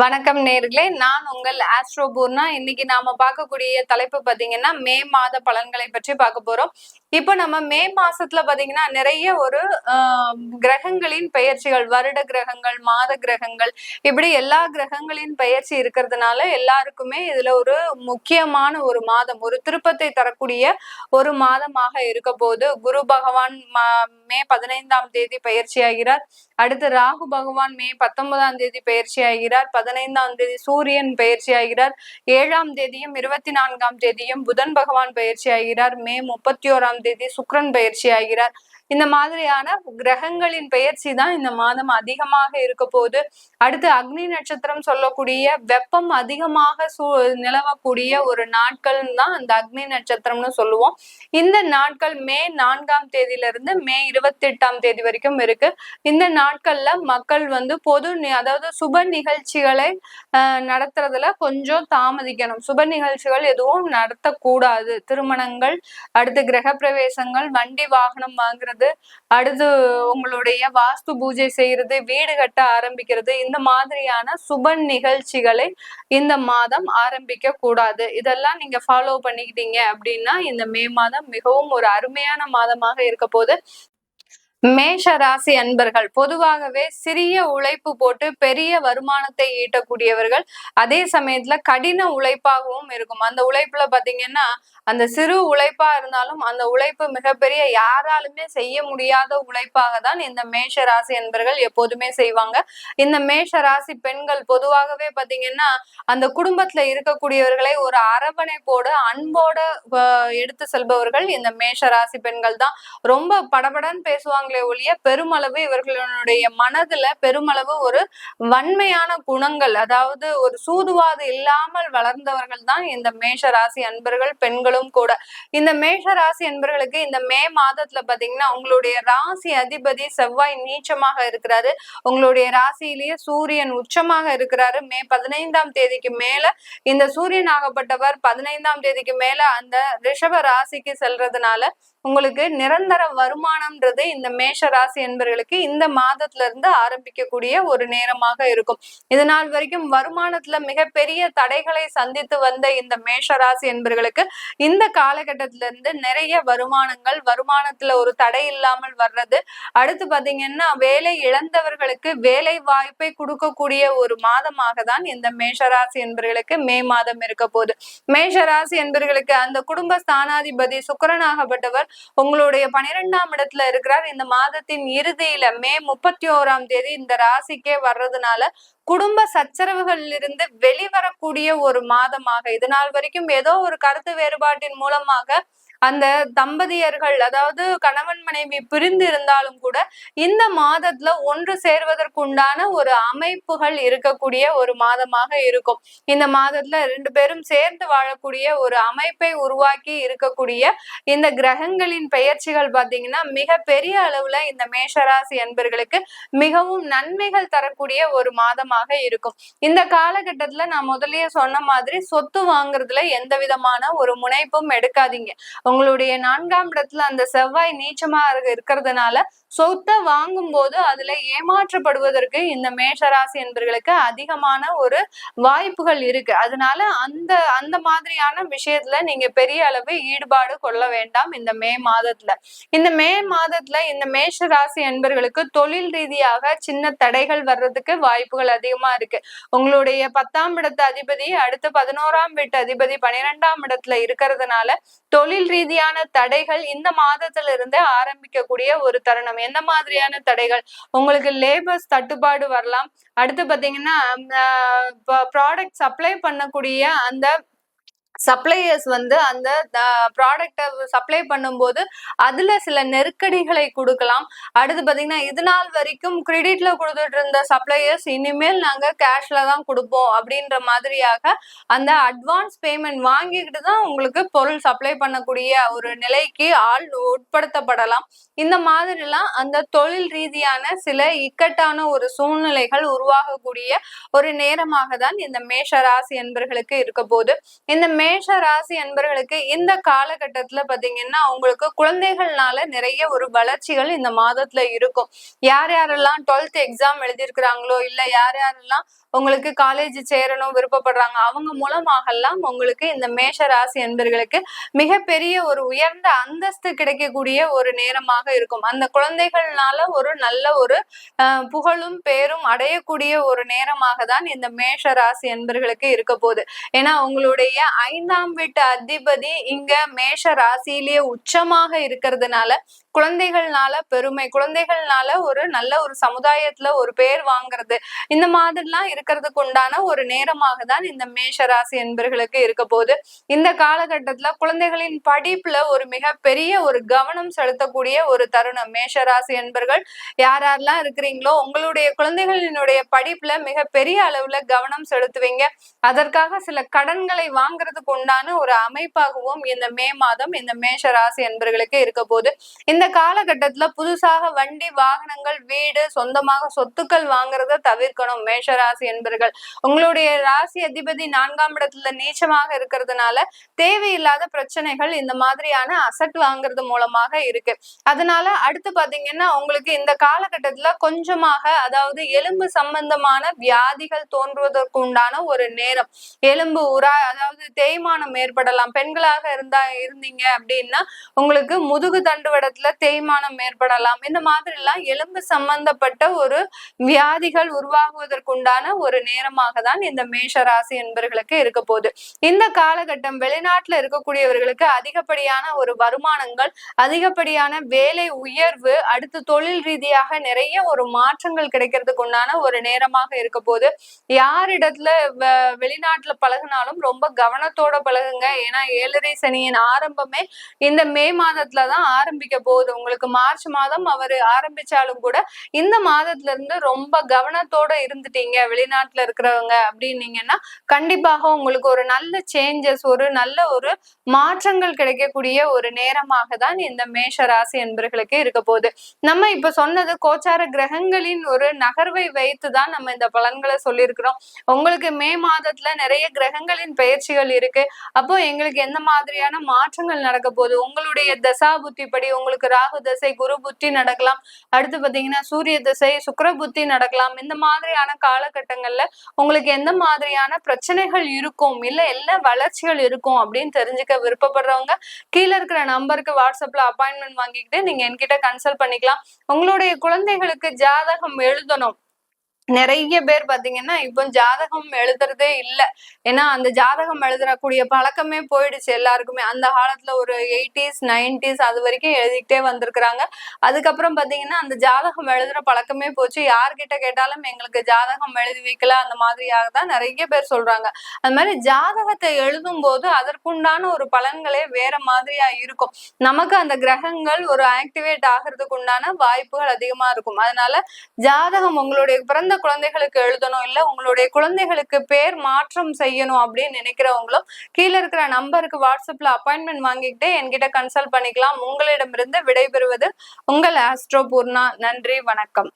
வணக்கம் நேர்களே, நான் உங்கள் ஆஸ்ட்ரோ பூர்ணா. இன்னைக்கு நாம பார்க்கக்கூடிய தலைப்பு பாத்தீங்கன்னா மே மாத பலன்களை பற்றி பார்க்க போறோம். இப்ப நம்ம மே மாசத்துல பாத்தீங்கன்னா நிறைய ஒரு கிரகங்களின் பெயர்ச்சிகள், வருட கிரகங்கள், மாத கிரகங்கள், இப்படி எல்லா கிரகங்களின் பெயர்ச்சி இருக்கிறதுனால எல்லாருக்குமே இதுல ஒரு முக்கியமான ஒரு மாதம், ஒரு திருப்பத்தை தரக்கூடிய ஒரு மாதமாக இருக்க போது. குரு பகவான் மே 15ஆம் தேதி பயிற்சி ஆகிறார். அடுத்து ராகு பகவான் மே 19ஆம் தேதி பயிற்சி ஆகிறார். 15ஆம் தேதி சூரியன் பயிற்சி ஆகிறார். 7ஆம் தேதியும் 24ஆம் தேதியும் புதன் பகவான் பயிற்சி ஆகிறார். மே 31ஆம் தேதி சுக்கிரன் பயிற்சி ஆகிறார். இந்த மாதிரியான கிரகங்களின் பெயர்ச்சி தான் இந்த மாதம் அதிகமாக இருக்க போது. அடுத்து அக்னி நட்சத்திரம் சொல்லக்கூடிய வெப்பம் அதிகமாக நிலவக்கூடிய ஒரு நாட்கள் தான் அந்த அக்னி நட்சத்திரம்னு சொல்லுவோம். இந்த நாட்கள் மே 4ஆம் தேதியிலிருந்து மே 28ஆம் தேதி வரைக்கும் இருக்கு. இந்த நாட்கள்ல மக்கள் பொது அதாவது சுப நிகழ்ச்சிகளை நடத்துறதுல கொஞ்சம் தாமதிக்கணும். சுப நிகழ்ச்சிகள் எதுவும் நடத்தக்கூடாது. திருமணங்கள், அடுத்து கிரக பிரவேசங்கள், வண்டி வாகனம் வாங்குறது, அடுத்து உங்களுடைய வாஸ்து பூஜை செய்யறது, வீடு கட்ட ஆரம்பிக்கிறது, இந்த மாதிரியான சுப நிகழ்ச்சிகளை இந்த மாதம் ஆரம்பிக்க கூடாது. இதெல்லாம் நீங்க ஃபாலோ பண்ணிக்கிட்டீங்க அப்படின்னா இந்த மே மாதம் மிகவும் ஒரு அருமையான மாதமாக இருக்க போது. மேஷ ராசி அன்பர்கள் பொதுவாகவே சிறிய உழைப்பு போட்டு பெரிய வருமானத்தை ஈட்டக்கூடியவர்கள். அதே சமயத்துல கடின உழைப்பாகவும் இருக்கும். அந்த உழைப்புல பாத்தீங்கன்னா அந்த சிறு உழைப்பா இருந்தாலும் அந்த உழைப்பு மிகப்பெரிய, யாராலுமே செய்ய முடியாத உழைப்பாக தான் இந்த மேஷ ராசி அன்பர்கள் எப்போதுமே செய்வாங்க. இந்த மேஷ ராசி பெண்கள் பொதுவாகவே பாத்தீங்கன்னா அந்த குடும்பத்துல இருக்கக்கூடியவர்களை ஒரு அரவணைப்போடு அன்போட எடுத்து செல்பவர்கள் இந்த மேஷ ராசி பெண்கள் தான். ரொம்ப படபடன்னு பேசுவாங்களே ஒழிய பெருமளவு இவர்களுடைய மனதுல பெருமளவு ஒரு வன்மையான குணங்கள், அதாவது ஒரு சூதுவாது இல்லாமல் வளர்ந்தவர்கள் தான் இந்த மேஷ ராசி அன்பர்கள் பெண்களும் கூட. இந்த மேஷ ராசி அன்பர்களுக்கு இந்த மே மாதத்துல பாத்தீங்கன்னா உங்களுடைய ராசி அதிபதி செவ்வாய் நீச்சமாக இருக்கிறாரு. உங்களுடைய ராசியிலேயே சூரியன் உச்சமாக இருக்கிறாரு. மே 15ஆம் தேதிக்கு மேல இந்த சூரியன் ஆகப்பட்டவர் 15ஆம் தேதிக்கு மேல அந்த ரிஷப ராசிக்கு செல்றதுனால உங்களுக்கு நிரந்தர வருமானம்ன்றது இந்த மேஷ ராசி என்பவர்களுக்கு இந்த மாதத்துல இருந்து ஆரம்பிக்கக்கூடிய ஒரு நேரமாக இருக்கும். இதனால் வரைக்கும் வருமானத்துல மிகப்பெரிய தடைகளை சந்தித்து வந்த இந்த மேஷ ராசி என்பவர்களுக்கு இந்த காலகட்டத்தில இருந்து நிறைய வருமானத்துல ஒரு தடை இல்லாமல் வர்றது. அடுத்து பாத்தீங்கன்னா வேலை இழந்தவர்களுக்கு வேலை வாய்ப்பை கொடுக்கக்கூடிய ஒரு மாதமாக தான் இந்த மேஷராசி என்பவர்களுக்கு மே மாதம் இருக்க போகுது. மேஷராசி என்பவர்களுக்கு அந்த குடும்ப ஸ்தானாதிபதி சுக்கிரனாகப்பட்டவர் உங்களுடைய 12ஆம் இடத்துல இருக்கிறார். இந்த மாதத்தின் இறுதியில மே 31ஆம் தேதி இந்த ராசிக்கே வர்றதுனால குடும்ப சச்சரவுகளில் இருந்து வெளிவரக்கூடிய ஒரு மாதமாக, இது நாள் வரைக்கும் ஏதோ ஒரு கருத்து வேறுபாட்டின் மூலமாக அந்த தம்பதியர்கள், அதாவது கணவன் மனைவி பிரிந்து இருந்தாலும் கூட இந்த மாதத்துல ஒன்று சேர்வதற்குண்டான ஒரு அமைப்புகள் இருக்கக்கூடிய ஒரு மாதமாக இருக்கும். இந்த மாதத்துல 2 பேரும் சேர்ந்து வாழக்கூடிய ஒரு அமைப்பை உருவாக்கி இருக்கக்கூடிய இந்த கிரகங்களின் பெயர்ச்சிகள் பாத்தீங்கன்னா மிக பெரிய அளவுல இந்த மேஷராசி அன்பர்களுக்கு மிகவும் நன்மைகள் தரக்கூடிய ஒரு மாதமாக இருக்கும். இந்த காலகட்டத்துல நான் முதல்லயே சொன்ன மாதிரி சொத்து வாங்குறதுல எந்த விதமான ஒரு முனைப்பும் எடுக்காதீங்க. உங்களுடைய 4ஆம் இடத்துல அந்த செவ்வாய் நீச்சமா இருக்கிறதுனால சொத்தை வாங்கும் போது அதுல ஏமாற்றப்படுவதற்கு இந்த மேஷராசி என்பவர்களுக்கு அதிகமான ஒரு வாய்ப்புகள் இருக்கு. அதனால அந்த மாதிரியான விஷயத்துல நீங்க பெரிய அளவு ஈடுபாடு கொள்ள வேண்டாம். இந்த மே மாதத்துல இந்த மேஷ ராசி என்பவர்களுக்கு தொழில் ரீதியாக சின்ன தடைகள் வர்றதுக்கு வாய்ப்புகள் அதிகமா இருக்கு. உங்களுடைய 10ஆம் இடத்து அதிபதி அடுத்து 11ஆம் வீட்டு அதிபதி 12ஆம் இடத்துல இருக்கிறதுனால தொழில் ரீதியான தடைகள் இந்த மாதத்துல இருந்து ஆரம்பிக்கக்கூடிய ஒரு தருணம். எந்த மாதிரியான தடைகள்? உங்களுக்கு லேபர்ஸ் தட்டுப்பாடு வரலாம். அடுத்து பாத்தீங்கன்னா ப்ராடக்ட் சப்ளை பண்ணக்கூடிய அந்த சப்ளையர்ஸ் அந்த ப்ராடக்டை சப்ளை பண்ணும்போது அதுல சில நெருக்கடிகளை கொடுக்கலாம். அடுத்து பாத்தீங்கன்னா இது நாள் வரைக்கும் கிரெடிட்ல கொடுத்துட்டு இருந்த சப்ளையர்ஸ் இனிமேல் நாங்க கேஷ்ல தான் கொடுப்போம் அப்படின்ற மாதிரியாக அந்த அட்வான்ஸ் பேமெண்ட் வாங்கிக்கிட்டு தான் உங்களுக்கு பொருள் சப்ளை பண்ணக்கூடிய ஒரு நிலைக்கு ஆள் உட்படுத்தப்படலாம். இந்த மாதிரிலாம் அந்த தொழில் ரீதியான சில இக்கட்டான ஒரு சூழ்நிலைகள் உருவாகக்கூடிய ஒரு நேரமாக தான் இந்த மேஷ ராசி என்பர்களுக்கு இருக்க போது. இந்த மேஷ ராசி அன்பர்களுக்கு இந்த காலகட்டத்துல பாத்தீங்கன்னா உங்களுக்கு குழந்தைகள்னால நிறைய ஒரு வளர்ச்சிகள் இந்த மாதத்துல இருக்கும். யார் யாரெல்லாம் 12th எக்ஸாம் எழுதியிருக்கிறாங்களோ, இல்ல யார் யாரெல்லாம் உங்களுக்கு காலேஜ் சேரணும் விருப்பப்படுறாங்க, அவங்க மூலமாக எல்லாம் உங்களுக்கு இந்த மேஷ ராசி என்பர்களுக்கு மிகப்பெரிய ஒரு உயர்ந்த அந்தஸ்து கிடைக்கக்கூடிய ஒரு நேரமாக இருக்கும். அந்த குழந்தைகள்னால ஒரு நல்ல ஒரு புகழும் பேரும் அடையக்கூடிய ஒரு நேரமாக தான் இந்த மேஷ ராசி என்பர்களுக்கு இருக்க போகுது. ஏன்னா உங்களுடைய 5ஆம் வீட்டு அதிபதி இங்க மேஷ ராசியிலேயே உச்சமாக இருக்கிறதுனால குழந்தைகள்னால பெருமை, குழந்தைகள்னால ஒரு நல்ல ஒரு சமுதாயத்துல ஒரு பேர் வாங்குறது, இந்த மாதிரிலாம் இருக்கிறதுக்கு உண்டான ஒரு நேரமாக தான் இந்த மேஷ ராசி என்பர்களுக்கு இருக்க போகுது. இந்த காலகட்டத்துல குழந்தைகளின் படிப்புல ஒரு மிகப்பெரிய ஒரு கவனம் செலுத்தக்கூடிய ஒரு தருணம். மேஷ ராசி என்பர்கள் யாரெல்லாம் இருக்கிறீங்களோ உங்களுடைய குழந்தைகளினுடைய படிப்புல மிகப்பெரிய அளவுல கவனம் செலுத்துவீங்க. அதற்காக சில கடன்களை வாங்குறதுக்கு உண்டான ஒரு அமைப்பாகவும் இந்த மே மாதம் இந்த மேஷ ராசி என்பர்களுக்கு இருக்க போகுது. இந்த காலகட்டத்துல புதுசாக வண்டி வாகனங்கள் வீடு சொந்தமாக சொத்துக்கள் வாங்குறத தவிர்க்கணும். மேஷ ராசி என்பர்கள் உங்களுடைய ராசி அதிபதி 4ஆம் இடத்துல நீச்சமாக இருக்கிறதுனால தேவையில்லாத பிரச்சனைகள் இந்த மாதிரியான அசட் வாங்குறது மூலமாக இருக்கு. அதனால அடுத்து பாத்தீங்கன்னா உங்களுக்கு இந்த காலகட்டத்துல கொஞ்சமாக அதாவது எலும்பு சம்பந்தமான வியாதிகள் தோன்றுவதற்கு உண்டான ஒரு நேரம். எலும்பு அதாவது தேய்மானம் ஏற்படலாம். பெண்களாக இருந்தீங்க அப்படின்னா உங்களுக்கு முதுகு தண்டுவடத்துல தேய்மானம் ஏற்படலாம். இந்த மாதிரி எல்லாம் எலும்பு சம்பந்தப்பட்ட ஒரு வியாதிகள் உருவாகுவதற்குண்டான ஒரு நேரமாக தான் இந்த மேஷ ராசி என்பர்களுக்கு இருக்க போகுது. இந்த காலகட்டம் வெளிநாட்டுல இருக்கக்கூடியவர்களுக்கு அதிகப்படியான ஒரு வருமானங்கள், அதிகப்படியான வேலை உயர்வு, அடுத்து தொழில் ரீதியாக நிறைய ஒரு மாற்றங்கள் கிடைக்கிறதுக்கு உண்டான ஒரு நேரமாக இருக்க போது. யாரிடத்துல வெளிநாட்டுல பழகினாலும் ரொம்ப கவனத்தோட பழகுங்க. ஏன்னா 7.5 சனியின் ஆரம்பமே இந்த மே மாதத்துலதான் ஆரம்பிக்க போகுது. உங்களுக்கு மார்ச் மாதம் அவர் ஆரம்பிச்சாலும் கூட இந்த மாதத்துல இருந்து ரொம்ப கவனத்தோட இருந்துட்டீங்க வெளிநாட்டுல இருக்கிறவங்க அப்படின்னீங்கன்னா கண்டிப்பாக உங்களுக்கு ஒரு நல்ல சேஞ்சஸ், ஒரு நல்ல ஒரு மாற்றங்கள் கிடைக்கக்கூடிய ஒரு நேரமாக தான் இந்த மேஷ ராசி என்பர்களுக்கு இருக்க போகுது. நம்ம இப்ப சொன்னது கோச்சார கிரகங்களின் ஒரு நகர்வை வைத்துதான் நம்ம இந்த பலன்களை சொல்லியிருக்கிறோம். உங்களுக்கு மே மாதத்துல நிறைய கிரகங்களின் பயிற்சிகள் இருக்கு. அப்போ எங்களுக்கு எந்த மாதிரியான மாற்றங்கள் நடக்க போகுது, உங்களுடைய தசா புத்தி படி உங்களுக்கு ராகு தசை குரு புத்தி நடக்கலாம், அடுத்து பாத்தீங்கன்னா சூரிய தசை சுக்கிர புத்தி நடக்கலாம். இந்த மாதிரியான காலகட்டங்கள்ல உங்களுக்கு எந்த மாதிரியான பிரச்சனைகள் இருக்கும், இல்ல எல்லா வளர்ச்சிகள் இருக்கும் அப்படின்னு தெரிஞ்சுக்க விருப்பப்படுறவங்க கீழே இருக்கிற நம்பருக்கு வாட்ஸ்அப்ல அப்பாயின்மெண்ட் வாங்கிக்கிட்டு நீங்க என்கிட்ட கன்சல்ட் பண்ணிக்கலாம். உங்களுடைய குழந்தைகளுக்கு ஜாதகம் எழுதணும். நிறைய பேர் பாத்தீங்கன்னா இப்போ ஜாதகம் எழுதுறதே இல்லை. ஏன்னா அந்த ஜாதகம் எழுதுறக்கூடிய பழக்கமே போயிடுச்சு எல்லாருக்குமே. அந்த காலத்துல ஒரு 80s 90s அது வரைக்கும் எழுதிக்கிட்டே வந்திருக்கிறாங்க. அதுக்கப்புறம் பாத்தீங்கன்னா அந்த ஜாதகம் எழுதுற பழக்கமே போச்சு. யார்கிட்ட கேட்டாலும் எங்களுக்கு ஜாதகம் எழுதி வைக்கல அந்த மாதிரியாக தான் நிறைய பேர் சொல்றாங்க. அது மாதிரி ஜாதகத்தை எழுதும் போது அதற்குண்டான ஒரு பலன்களே வேற மாதிரியா இருக்கும். நமக்கு அந்த கிரகங்கள் ஒரு ஆக்டிவேட் ஆகிறதுக்கு உண்டான வாய்ப்புகள் அதிகமா இருக்கும். அதனால ஜாதகம் உங்களுடைய பிறந்த குழந்தைகளுக்கு எழுதணும், இல்ல உங்களுடைய குழந்தைகளுக்கு பேர் மாற்றம் செய்யணும் அப்படின்னு நினைக்கிறவங்களும் கீழே இருக்கிற நம்பருக்கு வாட்ஸ்அப்ல அப்பாயின்மெண்ட் வாங்கிக்கிட்டு என்கிட்ட கன்சல்ட் பண்ணிக்கலாம். உங்களிடமிருந்து விடைபெறுவது உங்கள் ஆஸ்ட்ரோ பூர்ணா. நன்றி, வணக்கம்.